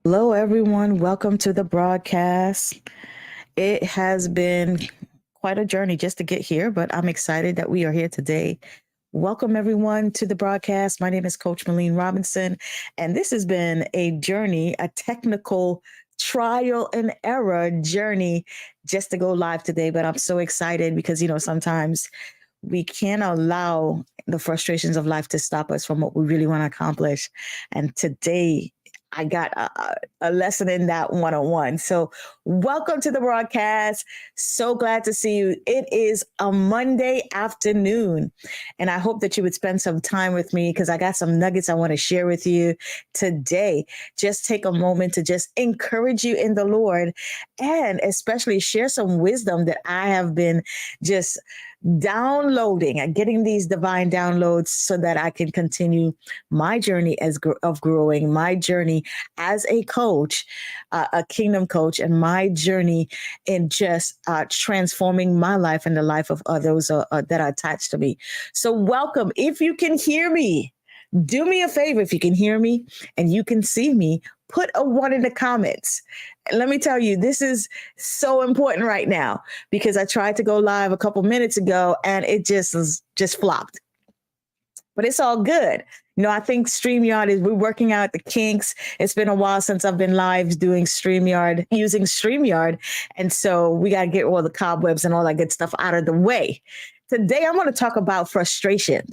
Hello, everyone. Welcome to the broadcast. It has been quite a journey just to get here, but I'm excited that we are here today. Welcome, everyone, to the broadcast. My name is Coach Malene Robinson, and this has been a journey, a technical trial and error journey just to go live today. But I'm so excited because, sometimes we can't allow the frustrations of life to stop us from what we really want to accomplish. And today, I got a lesson in that 101. So, welcome to the broadcast. So glad to see you. It is a Monday afternoon, and I hope that you would spend some time with me because I got some nuggets I want to share with you today. Just take a moment to just encourage you in the Lord and especially share some wisdom that I have been just downloading and getting these divine downloads so that I can continue my journey of growing, my journey as a coach, a kingdom coach, and my journey in just transforming my life and the life of others that are attached to me. So, welcome. If you can hear me, do me a favor. If you can hear me and you can see me, put a one in the comments. And let me tell you, this is so important right now because I tried to go live a couple minutes ago and it just flopped. But it's all good. I think we're working out the kinks. It's been a while since I've been live doing using StreamYard. And so we got to get all the cobwebs and all that good stuff out of the way. Today, I'm going to talk about frustration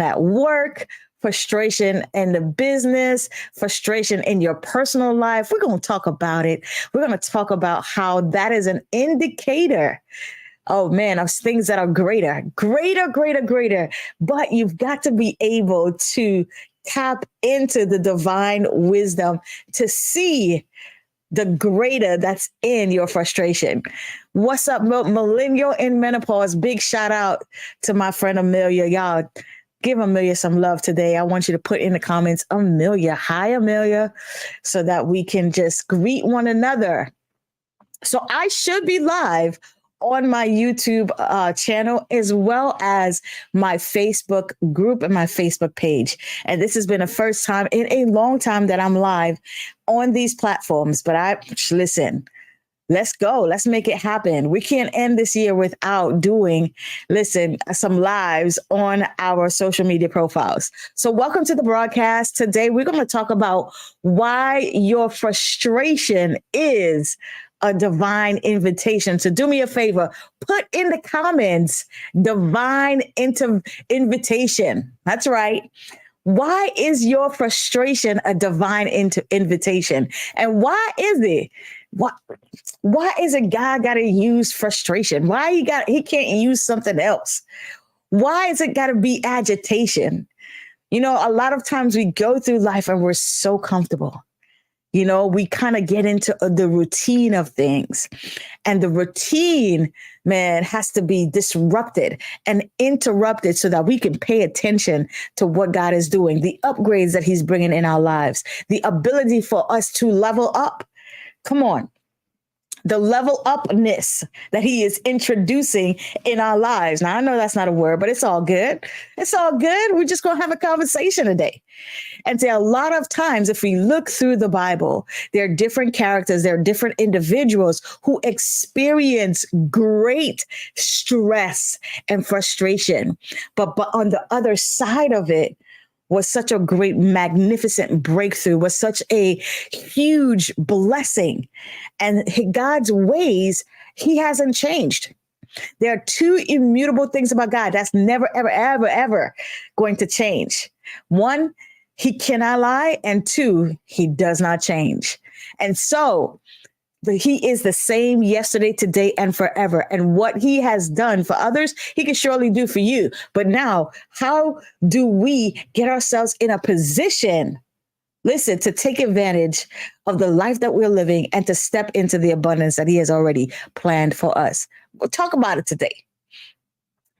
at work, frustration in the business, frustration in your personal life. We're going to talk about it. We're going to talk about how that is an indicator, oh man, of things that are greater. But you've got to be able to tap into the divine wisdom to see the greater that's in your frustration. What's up, millennial in menopause? Big shout out to my friend Amelia. Y'all give Amelia some love today. I want you to put in the comments, Amelia. Hi, Amelia, so that we can just greet one another. So I should be live on my YouTube channel as well as my Facebook group and my Facebook page. And this has been the first time in a long time that I'm live on these platforms. But listen, let's go. Let's make it happen. We can't end this year without doing, some lives on our social media profiles. So welcome to the broadcast. Today, we're going to talk about why your frustration is a divine invitation. So do me a favor, put in the comments, divine invitation. That's right. Why is your frustration a divine invitation? And why is it? Why is it God got to use frustration? Why he can't use something else? Why is it got to be agitation? A lot of times we go through life and we're so comfortable. We kind of get into the routine of things, and the routine, man, has to be disrupted and interrupted so that we can pay attention to what God is doing, the upgrades that he's bringing in our lives, the ability for us to level up. Come on. The level upness that he is introducing in our lives. Now, I know that's not a word, but it's all good. It's all good. We're just going to have a conversation today. And say a lot of times, if we look through the Bible, there are different characters, there are different individuals who experience great stress and frustration. But on the other side of it, was such a great, magnificent breakthrough, was such a huge blessing. And God's ways, he hasn't changed. There are two immutable things about God that's never, ever, ever, ever going to change. One, he cannot lie. And two, he does not change. And so he is the same yesterday, today, and forever. And what he has done for others, he can surely do for you. But now, how do we get ourselves in a position, to take advantage of the life that we're living and to step into the abundance that he has already planned for us? We'll talk about it today.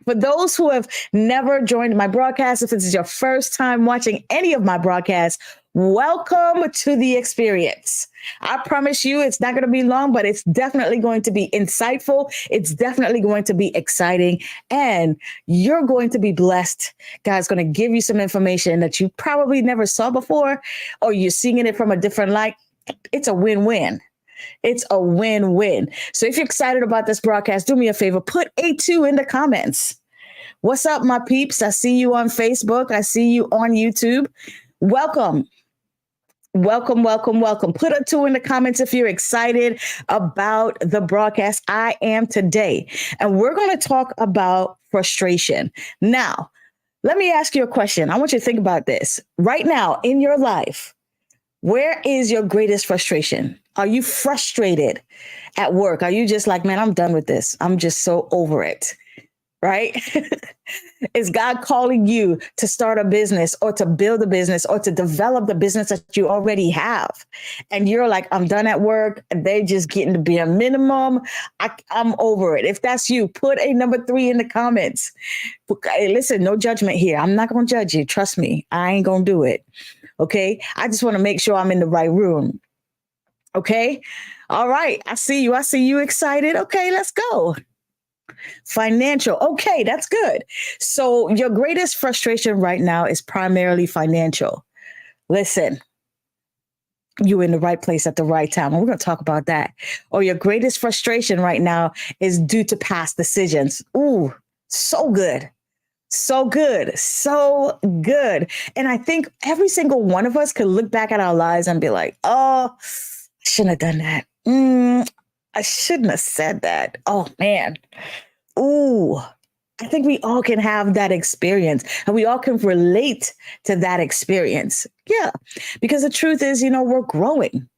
For those who have never joined my broadcast, if this is your first time watching any of my broadcasts, Welcome to the experience. I promise you it's not going to be long, but it's definitely going to be insightful. It's definitely going to be exciting, and you're going to be blessed. God's going to give you some information that you probably never saw before, or you're seeing it from a different light. It's a win-win. It's a win-win. So if you're excited about this broadcast, do me a favor, put A2 in the comments. What's up, my peeps? I see you on Facebook. I see you on YouTube. Welcome. Welcome, welcome, welcome. Put a 2 in the comments if you're excited about the broadcast. I am today. And we're going to talk about frustration. Now, let me ask you a question. I want you to think about this. Right now in your life, where is your greatest frustration? Are you frustrated at work? Are you just like, man, I'm done with this. I'm just so over it, right? Is God calling you to start a business or to build a business or to develop the business that you already have? And you're like, I'm done at work. They're just getting to be a minimum. I'm over it. If that's you, put a number 3 in the comments. Hey, listen, no judgment here. I'm not going to judge you. Trust me. I ain't going to do it. Okay. I just want to make sure I'm in the right room. Okay. All right. I see you. I see you excited. Okay, let's go. Financial. Okay, that's good. So your greatest frustration right now is primarily financial. Listen, you're in the right place at the right time. And we're going to talk about that. Or your greatest frustration right now is due to past decisions. Ooh, so good. So good. So good. And I think every single one of us could look back at our lives and be like, oh, I shouldn't have done that. I shouldn't have said that. Oh, man. Ooh, I think we all can have that experience and we all can relate to that experience. Yeah, because the truth is, we're growing,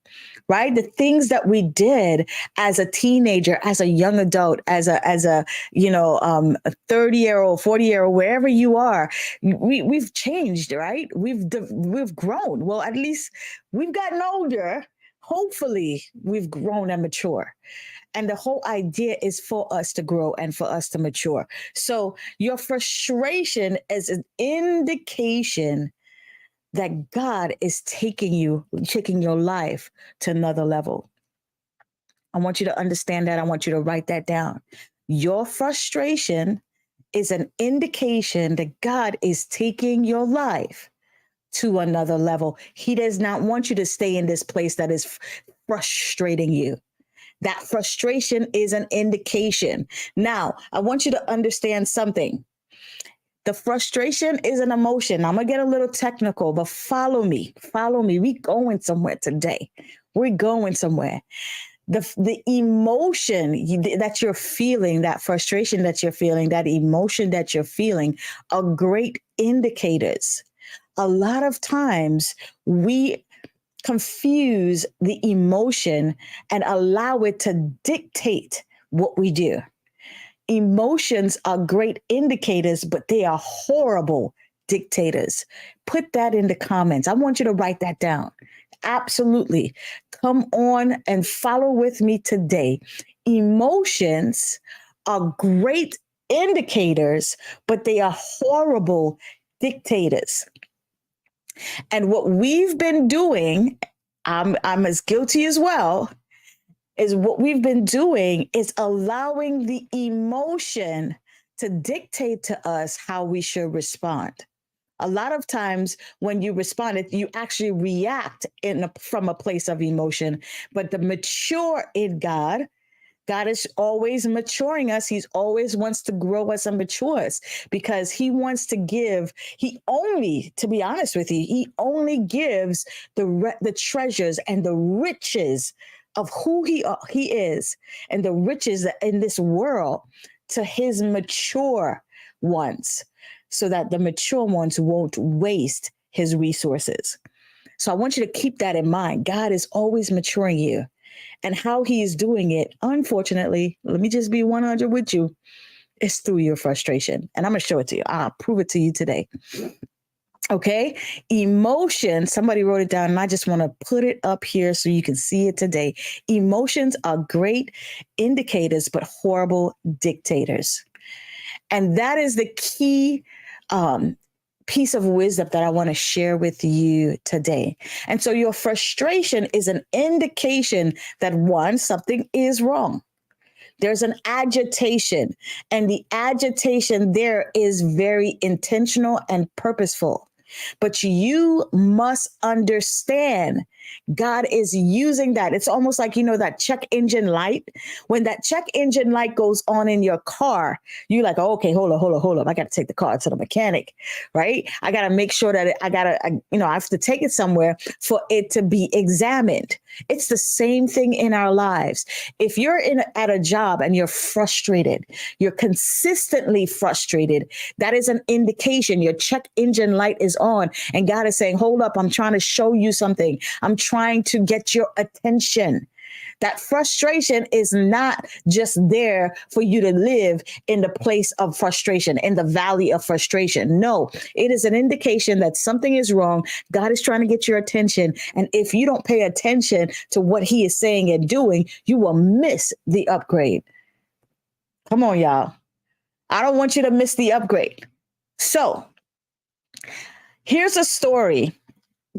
right? The things that we did as a teenager, as a young adult, as a 30-year-old, 40-year-old, wherever you are, we've changed, right? We've grown. Well, at least we've gotten older. Hopefully, we've grown and mature. And the whole idea is for us to grow and for us to mature. So your frustration is an indication that God is taking your life to another level. I want you to understand that. I want you to write that down. Your frustration is an indication that God is taking your life to another level. He does not want you to stay in this place that is frustrating you. That frustration is an indication. Now, I want you to understand something. The frustration is an emotion. I'm going to get a little technical, but follow me. Follow me. We're going somewhere today. We're going somewhere. The emotion that you're feeling, that frustration that you're feeling, that emotion that you're feeling are great indicators. A lot of times we confuse the emotion and allow it to dictate what we do. Emotions are great indicators, but they are horrible dictators. Put that in the comments. I want you to write that down. Absolutely. Come on and follow with me today. Emotions are great indicators, but they are horrible dictators. And what we've been doing, I'm as guilty as well, is what we've been doing is allowing the emotion to dictate to us how we should respond. A lot of times when you respond, you actually react from a place of emotion. But the mature in God is always maturing us. He always wants to grow us and mature us because he wants to give. To be honest with you, he only gives the treasures and the riches of who he is and the riches in this world to his mature ones, so that the mature ones won't waste his resources. So I want you to keep that in mind. God is always maturing you. And how he is doing it, unfortunately, let me just be 100 with you, is through your frustration. And I'm going to show it to you. I'll prove it to you today. Okay. Emotion, somebody wrote it down and I just want to put it up here so you can see it today. Emotions are great indicators, but horrible dictators. And that is the key piece of wisdom that I want to share with you today. And so your frustration is an indication that one, something is wrong. There's an agitation, and the agitation there is very intentional and purposeful. But you must understand God is using that. It's almost like, that check engine light. When that check engine light goes on in your car, you're like, oh, okay, hold up. I got to take the car to the mechanic, right? I got to make sure that I have to take it somewhere for it to be examined. It's the same thing in our lives. If you're at a job and you're frustrated, you're consistently frustrated, that is an indication your check engine light is on. And God is saying, hold up, I'm trying to show you something. I'm trying to get your attention. That frustration is not just there for you to live in the place of frustration, in the valley of frustration. No, it is an indication that something is wrong. God is trying to get your attention. And if you don't pay attention to what he is saying and doing, you will miss the upgrade. Come on, y'all. I don't want you to miss the upgrade. So here's a story.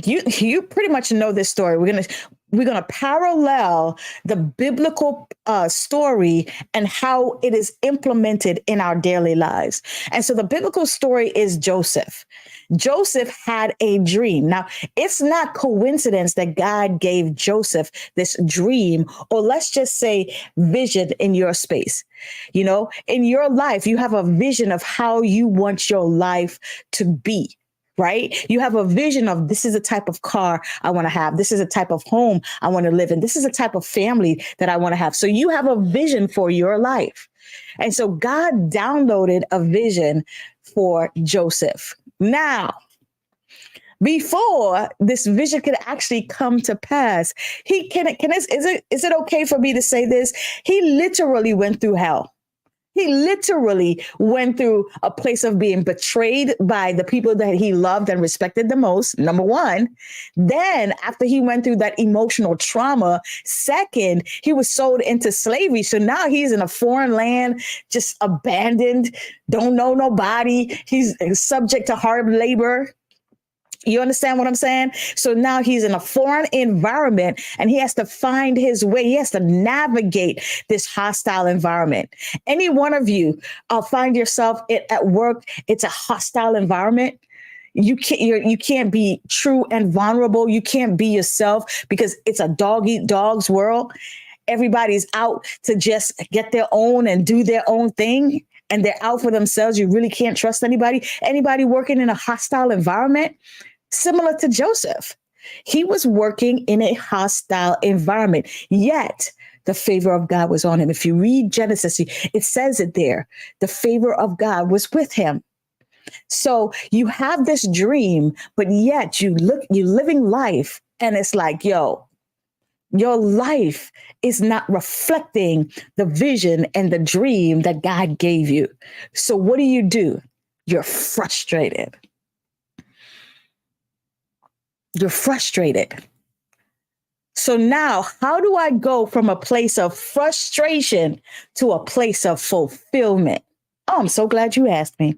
You pretty much know this story. We're gonna parallel the biblical story and how it is implemented in our daily lives. And so the biblical story is Joseph. Joseph had a dream. Now, it's not coincidence that God gave Joseph this dream, or let's just say vision in your space. In your life, you have a vision of how you want your life to be. Right? You have a vision of, this is a type of car I want to have. This is a type of home I want to live in. This is a type of family that I want to have. So you have a vision for your life. And so God downloaded a vision for Joseph. Now, before this vision could actually come to pass, is it okay for me to say this? He literally went through hell. He literally went through a place of being betrayed by the people that he loved and respected the most, number one. Then after he went through that emotional trauma, second, he was sold into slavery. So now he's in a foreign land, just abandoned, don't know nobody. He's subject to hard labor. You understand what I'm saying? So now he's in a foreign environment and he has to find his way. He has to navigate this hostile environment. Any one of you find yourself at work, it's a hostile environment. You can't be true and vulnerable. You can't be yourself because it's a dog eat dogs world. Everybody's out to just get their own and do their own thing. And they're out for themselves. You really can't trust anybody. Anybody working in a hostile environment, similar to Joseph. He was working in a hostile environment, yet the favor of God was on him. If you read Genesis, it says it there. The favor of God was with him. So you have this dream, but yet you're living life. And it's like, your life is not reflecting the vision and the dream that God gave you. So what do? You're frustrated. You're frustrated. So now, how do I go from a place of frustration to a place of fulfillment? Oh, I'm so glad you asked me.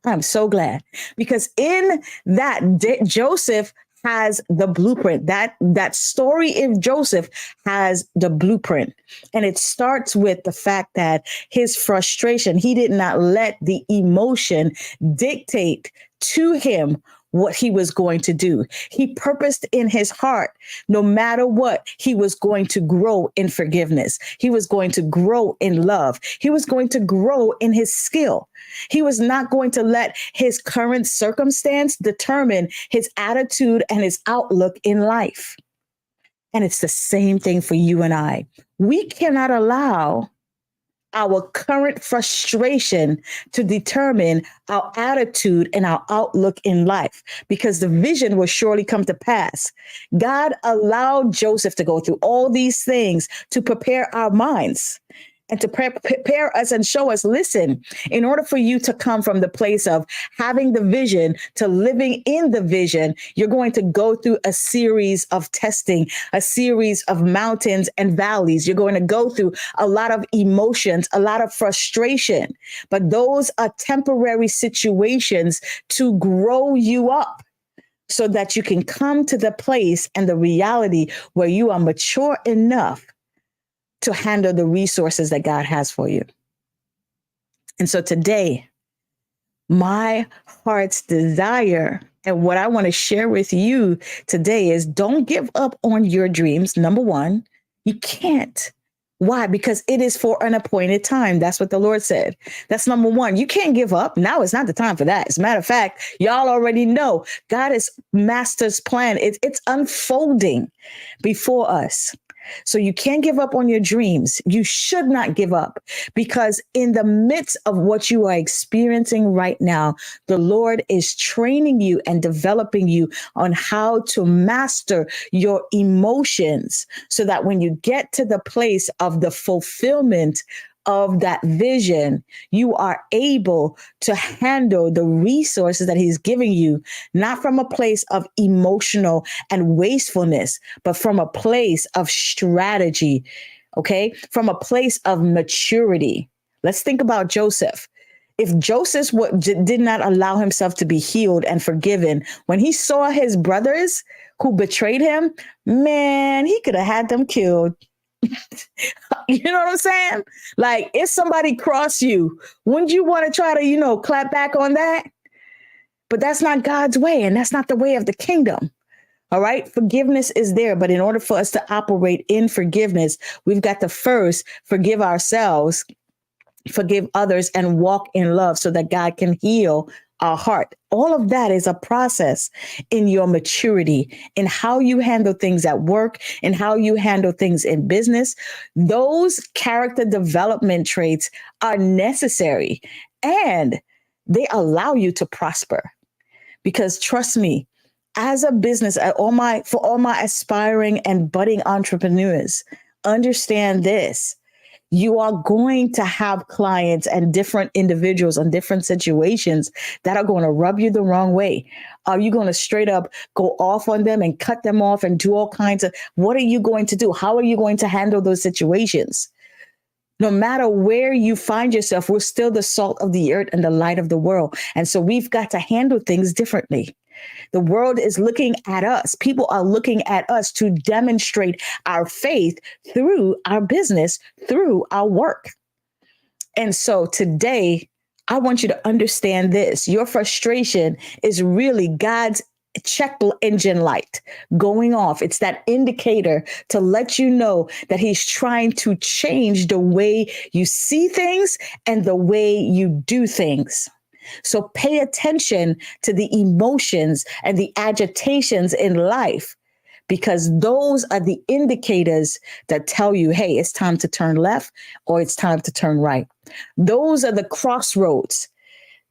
I'm so glad. Because in that, Joseph has the blueprint. That story of Joseph has the blueprint. And it starts with the fact that his frustration, he did not let the emotion dictate to him what he was going to do. He purposed in his heart, no matter what, he was going to grow in forgiveness. He was going to grow in love. He was going to grow in his skill. He was not going to let his current circumstance determine his attitude and his outlook in life. And it's the same thing for you and I. We cannot allow our current frustration to determine our attitude and our outlook in life, because the vision will surely come to pass. God allowed Joseph to go through all these things to prepare our minds. and to prepare us and show us, listen, in order for you to come from the place of having the vision to living in the vision, you're going to go through a series of testing, a series of mountains and valleys. You're going to go through a lot of emotions, a lot of frustration, but those are temporary situations to grow you up so that you can come to the place and the reality where you are mature enough to handle the resources that God has for you. And so today, my heart's desire and what I want to share with you today is don't give up on your dreams. Number one, you can't. Why? Because it is for an appointed time. That's what the Lord said. That's number one. You can't give up. Now is not the time for that. As a matter of fact, y'all already know God is master's plan. It's unfolding before us. So you can't give up on your dreams. You should not give up, because in the midst of what you are experiencing right now, the Lord is training you and developing you on how to master your emotions so that when you get to the place of the fulfillment of that vision, you are able to handle the resources that he's giving you, not from a place of emotional and wastefulness, but from a place of strategy, okay? From a place of maturity. Let's think about Joseph. If Joseph did not allow himself to be healed and forgiven, when he saw his brothers who betrayed him, man, he could have had them killed. You know what I'm saying? Like, if somebody crossed you, wouldn't you want to try to, clap back on that? But that's not God's way, and that's not the way of the kingdom. All right. Forgiveness is there. But in order for us to operate in forgiveness, we've got to first forgive ourselves, forgive others, and walk in love so that God can heal our heart. All of that is a process in your maturity, in how you handle things at work, and how you handle things in business. Those character development traits are necessary, and they allow you to prosper. Because trust me, as a business, for all my aspiring and budding entrepreneurs, understand this. You are going to have clients and different individuals and different situations that are going to rub you the wrong way. Are you going to straight up go off on them and cut them off and do all kinds of, what are you going to do? How are you going to handle those situations? No matter where you find yourself, we're still the salt of the earth and the light of the world. And so we've got to handle things differently. The world is looking at us. People are looking at us to demonstrate our faith through our business, through our work. And so today, I want you to understand this. Your frustration is really God's check engine light going off. It's that indicator to let you know that he's trying to change the way you see things and the way you do things. So pay attention to the emotions and the agitations in life, because those are the indicators that tell you, hey, it's time to turn left or it's time to turn right. Those are the crossroads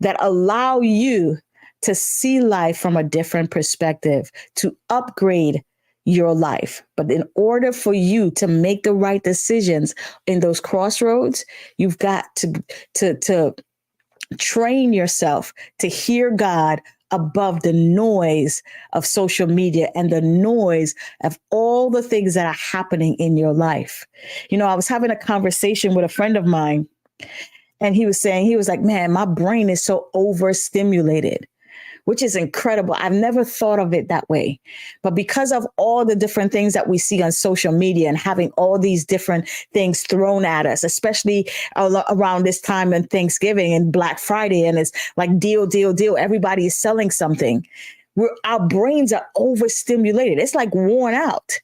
that allow you to see life from a different perspective, to upgrade your life. But in order for you to make the right decisions in those crossroads, you've got to train yourself to hear God above the noise of social media and the noise of all the things that are happening in your life. I was having a conversation with a friend of mine, and he was like, man, my brain is so overstimulated, which is incredible. I've never thought of it that way. But because of all the different things that we see on social media and having all these different things thrown at us, especially around this time in Thanksgiving and Black Friday, and it's like deal. Everybody is selling something. Our brains are overstimulated. It's like worn out.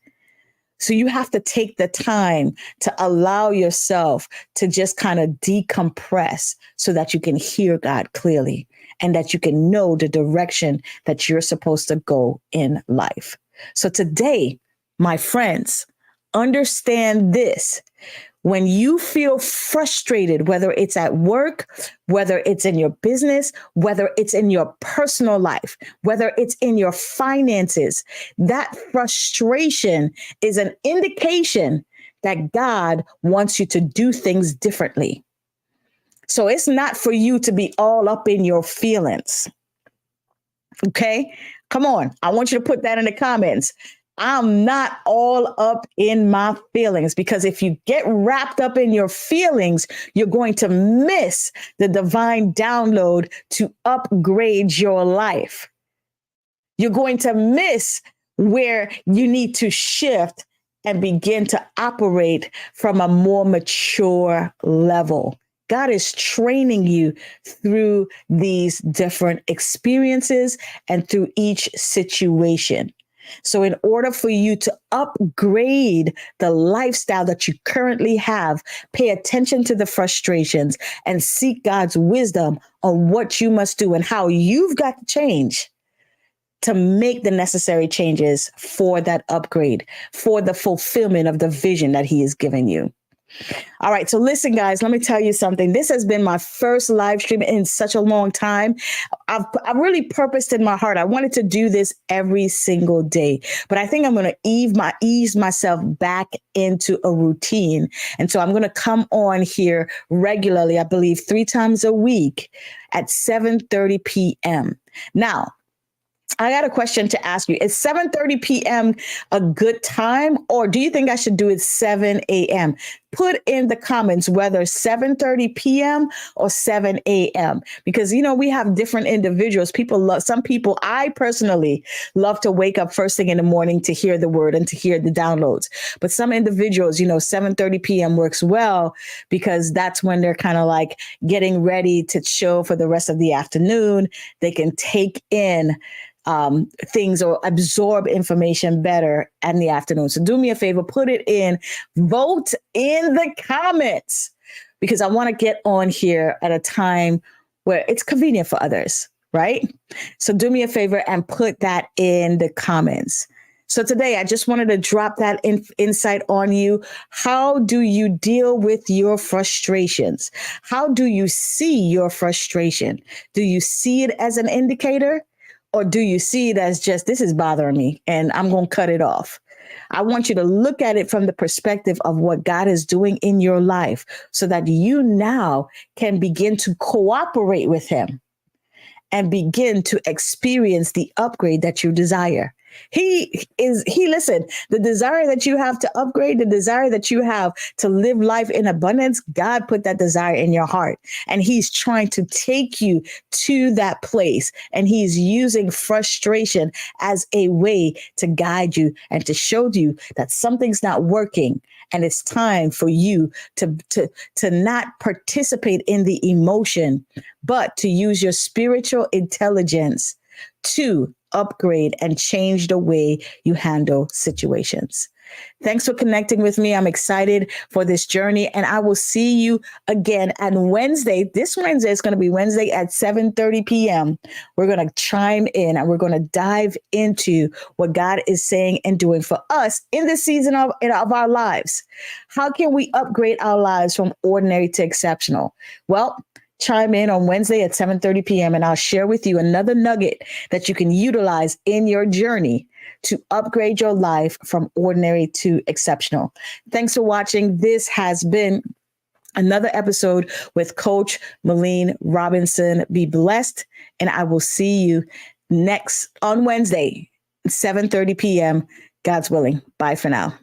So you have to take the time to allow yourself to just kind of decompress so that you can hear God clearly and that you can know the direction that you're supposed to go in life. So today, my friends, understand this. When you feel frustrated, whether it's at work, whether it's in your business, whether it's in your personal life, whether it's in your finances, that frustration is an indication that God wants you to do things differently. So it's not for you to be all up in your feelings. Okay? Come on. I want you to put that in the comments. I'm not all up in my feelings, because if you get wrapped up in your feelings, you're going to miss the divine download to upgrade your life. You're going to miss where you need to shift and begin to operate from a more mature level. God is training you through these different experiences and through each situation. So in order for you to upgrade the lifestyle that you currently have, pay attention to the frustrations and seek God's wisdom on what you must do and how you've got to change to make the necessary changes for that upgrade, for the fulfillment of the vision that He has given you. All right. So listen, guys, let me tell you something. This has been my first live stream in such a long time. I've really purposed in my heart. I wanted to do this every single day, but I think I'm going to ease myself back into a routine. And so I'm going to come on here regularly, I believe 3 times a week at 7:30 p.m. Now, I got a question to ask you. Is 7:30 p.m. a good time, or do you think I should do it 7 a.m.? Put in the comments whether 7:30 p.m. or 7 a.m. Because, we have different individuals. Some people, I personally love to wake up first thing in the morning to hear the word and to hear the downloads. But some individuals, 7:30 p.m. works well because that's when they're kind of like getting ready to chill for the rest of the afternoon. They can take in things or absorb information better in the afternoon. So do me a favor, put it in, vote in the comments, because I want to get on here at a time where it's convenient for others, right? So do me a favor and put that in the comments. So today, I just wanted to drop that insight on you. How do you deal with your frustrations? How do you see your frustration? Do you see it as an indicator? Or do you see it as just, this is bothering me and I'm going to cut it off? I want you to look at it from the perspective of what God is doing in your life so that you now can begin to cooperate with Him and begin to experience the upgrade that you desire. Listen, the desire that you have to upgrade, the desire that you have to live life in abundance, God put that desire in your heart. And He's trying to take you to that place. And He's using frustration as a way to guide you and to show you that something's not working. And it's time for you to not participate in the emotion, but to use your spiritual intelligence to upgrade and change the way you handle situations. Thanks for connecting with me. I'm excited for this journey, and I will see you again on Wednesday. This Wednesday is going to be Wednesday at 7:30 p.m. We're going to chime in and we're going to dive into what God is saying and doing for us in this season of our lives. How can we upgrade our lives from ordinary to exceptional? Well, chime in on Wednesday at 7:30 p.m. and I'll share with you another nugget that you can utilize in your journey to upgrade your life from ordinary to exceptional. Thanks for watching. This has been another episode with Coach Malene Robinson. Be blessed, and I will see you next on Wednesday, 7:30 p.m. God's willing. Bye for now.